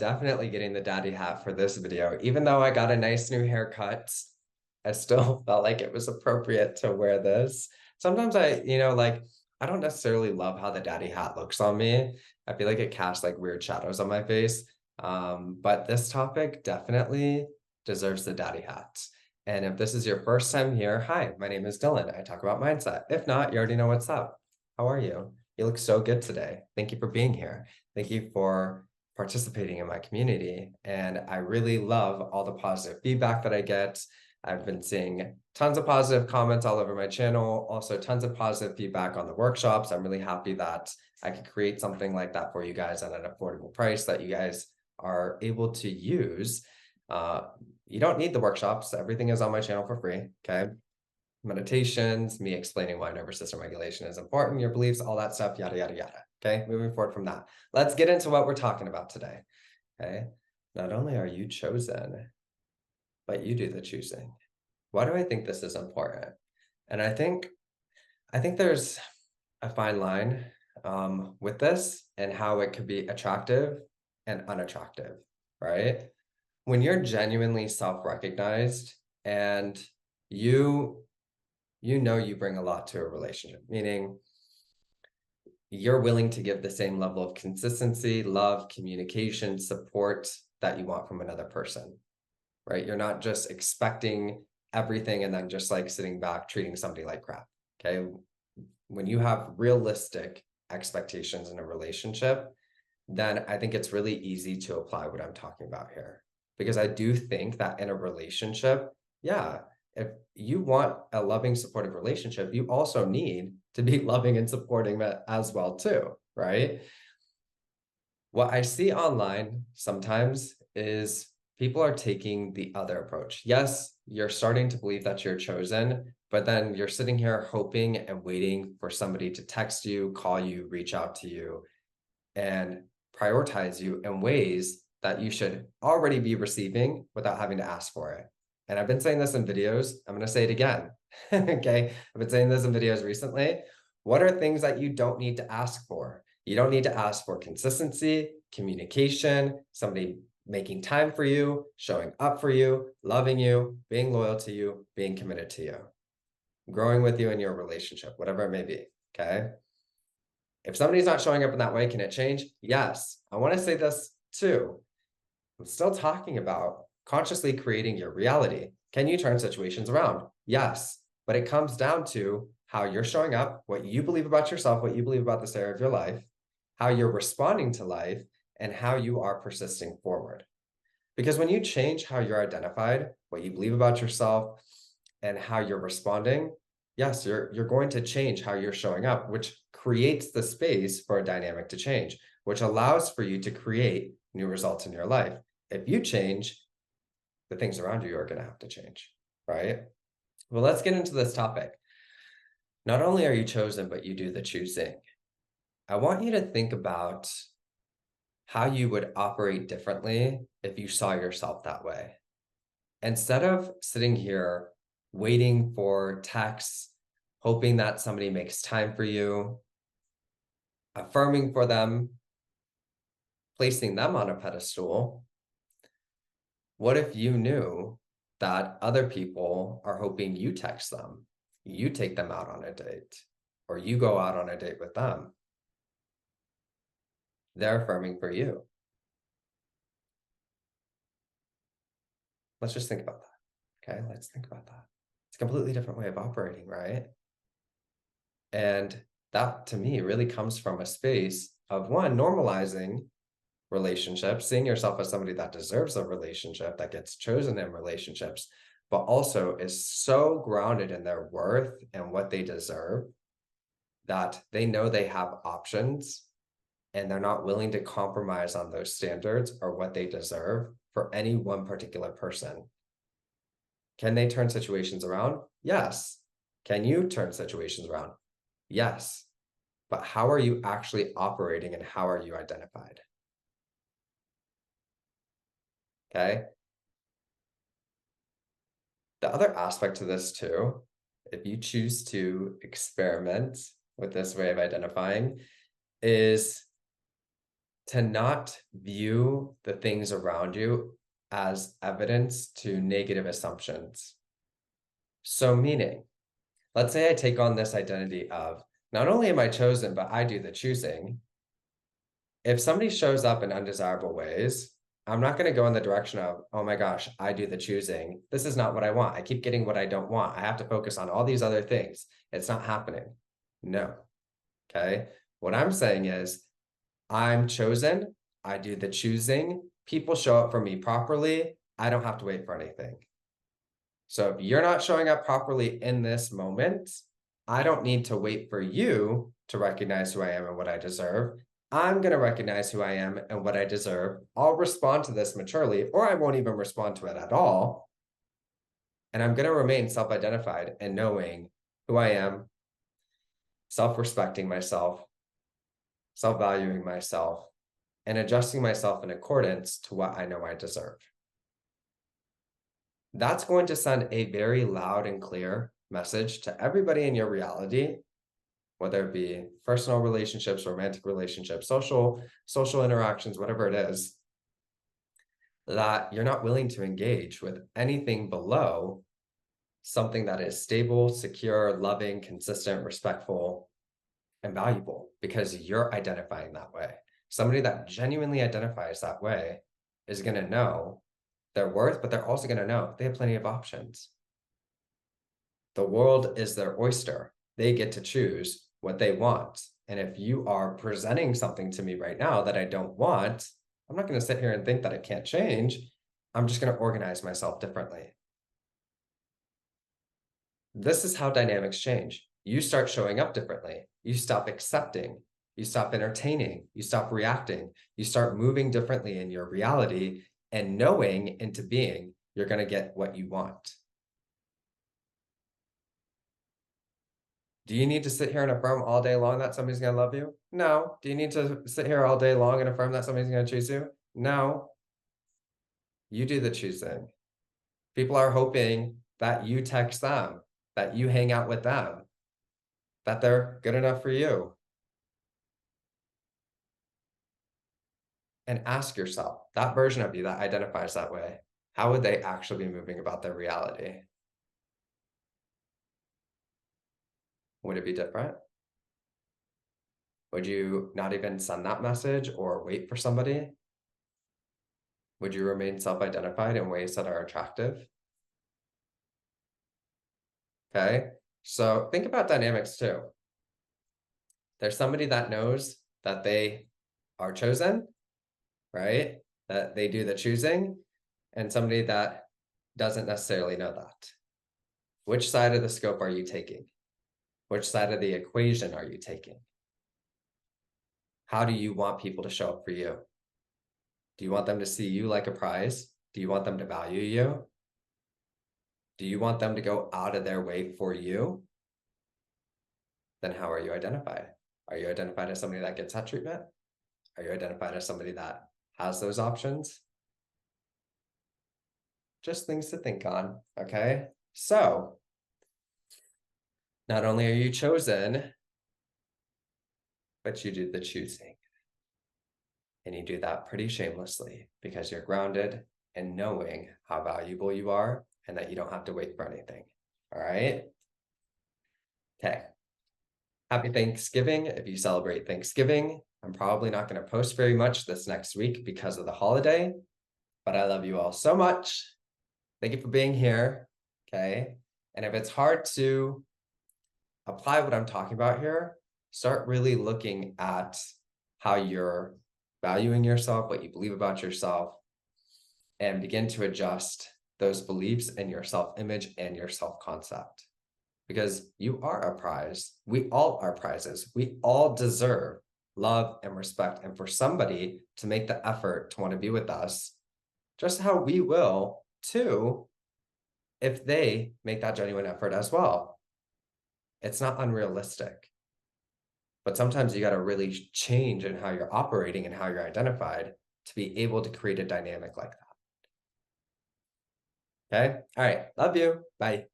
definitely getting the daddy hat for this video. Even though I got a nice new haircut, I still felt like it was appropriate to wear this. Sometimes I don't necessarily love how the daddy hat looks on me. I feel like it casts like weird shadows on my face. But this topic definitely deserves the daddy hat. And if this is your first time here, hi, my name is Dylan. I talk about mindset. If not, you already know what's up. How are you? You look so good today. Thank you for being here. Thank you for participating in my community. And I really love all the positive feedback that I get. I've been seeing tons of positive comments all over my channel, also tons of positive feedback on the workshops. I'm really happy that I could create something like that for you guys at an affordable price that you guys are able to use. You don't need the workshops. Everything is on my channel for free, okay? Meditations, me explaining why nervous system regulation is important, your beliefs, all that stuff, yada, yada, yada. Okay, moving forward from that. Let's get into what we're talking about today. Okay, not only are you chosen, but you do the choosing. Why do I think this is important? And I think there's a fine line with this and how it could be attractive and unattractive, right? When you're genuinely self-recognized and you you bring a lot to a relationship, meaning you're willing to give the same level of consistency, love, communication, support that you want from another person, right? You're not just expecting everything and then just like sitting back, treating somebody like crap, okay? When you have realistic expectations in a relationship, then I think it's really easy to apply what I'm talking about here. Because I do think that in a relationship, yeah, if you want a loving, supportive relationship, you also need to be loving and supporting that as well too, right? What I see online sometimes is people are taking the other approach. Yes, you're starting to believe that you're chosen, but then you're sitting here hoping and waiting for somebody to text you, call you, reach out to you, and prioritize you in ways that you should already be receiving without having to ask for it. And I've been saying this in videos. I'm going to say it again. Okay. I've been saying this in videos recently. What are things that you don't need to ask for? You don't need to ask for consistency, communication, somebody making time for you, showing up for you, loving you, being loyal to you, being committed to you, growing with you in your relationship, whatever it may be. Okay. If somebody's not showing up in that way, can it change? Yes. I want to say this too. I'm still talking about consciously creating your reality. Can you turn situations around? Yes. But it comes down to how you're showing up, what you believe about yourself, what you believe about this area of your life, how you're responding to life, and how you are persisting forward. Because when you change how you're identified, what you believe about yourself, and how you're responding, yes, you're going to change how you're showing up, which creates the space for a dynamic to change, which allows for you to create new results in your life. If you change, the things around you are going to have to change, right? Well, let's get into this topic. Not only are you chosen, but you do the choosing. I want you to think about how you would operate differently if you saw yourself that way. Instead of sitting here waiting for texts, hoping that somebody makes time for you, affirming for them, placing them on a pedestal, what if you knew that other people are hoping you text them, you take them out on a date, or you go out on a date with them? They're affirming for you. Let's just think about that. Okay, let's think about that. It's a completely different way of operating, right? And that to me really comes from a space of one, normalizing relationships, seeing yourself as somebody that deserves a relationship, that gets chosen in relationships, but also is so grounded in their worth and what they deserve that they know they have options and they're not willing to compromise on those standards or what they deserve for any one particular person. Can they turn situations around? Yes. Can you turn situations around? Yes. But how are you actually operating and how are you identified? Okay. The other aspect to this too, if you choose to experiment with this way of identifying, is to not view the things around you as evidence to negative assumptions. So, meaning, let's say I take on this identity of not only am I chosen, but I do the choosing. If somebody shows up in undesirable ways, I'm not going to go in the direction of, oh my gosh, I do the choosing. This is not what I want. I keep getting what I don't want. I have to focus on all these other things. It's not happening. No. Okay. What I'm saying is, I'm chosen. I do the choosing. People show up for me properly. I don't have to wait for anything. So if you're not showing up properly in this moment, I don't need to wait for you to recognize who I am and what I deserve. I'm going to recognize who I am and what I deserve. I'll respond to this maturely, or I won't even respond to it at all. And I'm going to remain self-identified and knowing who I am, self-respecting myself, self-valuing myself, and adjusting myself in accordance to what I know I deserve. That's going to send a very loud and clear message to everybody in your reality, whether it be personal relationships, romantic relationships, social interactions, whatever it is, that you're not willing to engage with anything below something that is stable, secure, loving, consistent, respectful, and valuable, because you're identifying that way. Somebody that genuinely identifies that way is going to know their worth, but they're also going to know they have plenty of options. The world is their oyster. They get to choose what they want. And if you are presenting something to me right now that I don't want, I'm not going to sit here and think that it can't change. I'm just going to organize myself differently. This is how dynamics change. You start showing up differently. You stop accepting. You stop entertaining. You stop reacting. You start moving differently in your reality and knowing into being you're going to get what you want. Do you need to sit here and affirm all day long that somebody's going to love you? No. Do you need to sit here all day long and affirm that somebody's going to choose you? No. You do the choosing. People are hoping that you text them, that you hang out with them, that they're good enough for you. And ask yourself, that version of you that identifies that way, how would they actually be moving about their reality? Would it be different? Would you not even send that message or wait for somebody? Would you remain self-identified in ways that are attractive? Okay, so think about dynamics too. There's somebody that knows that they are chosen, right? That they do the choosing, and somebody that doesn't necessarily know that. Which side of the scope are you taking? Which side of the equation are you taking? How do you want people to show up for you? Do you want them to see you like a prize? Do you want them to value you? Do you want them to go out of their way for you? Then how are you identified? Are you identified as somebody that gets that treatment? Are you identified as somebody that has those options? Just things to think on, okay? So, not only are you chosen, but you do the choosing. And you do that pretty shamelessly because you're grounded in knowing how valuable you are and that you don't have to wait for anything. All right? Okay. Happy Thanksgiving if you celebrate Thanksgiving. I'm probably not going to post very much this next week because of the holiday, but I love you all so much. Thank you for being here. Okay. And if it's hard to apply what I'm talking about here, start really looking at how you're valuing yourself, what you believe about yourself, and begin to adjust those beliefs in your self-image and your self-concept. Because you are a prize. We all are prizes. We all deserve love and respect. And for somebody to make the effort to want to be with us, just how we will too, if they make that genuine effort as well. It's not unrealistic. But sometimes you got to really change in how you're operating and how you're identified to be able to create a dynamic like that. Okay? All right. Love you. Bye.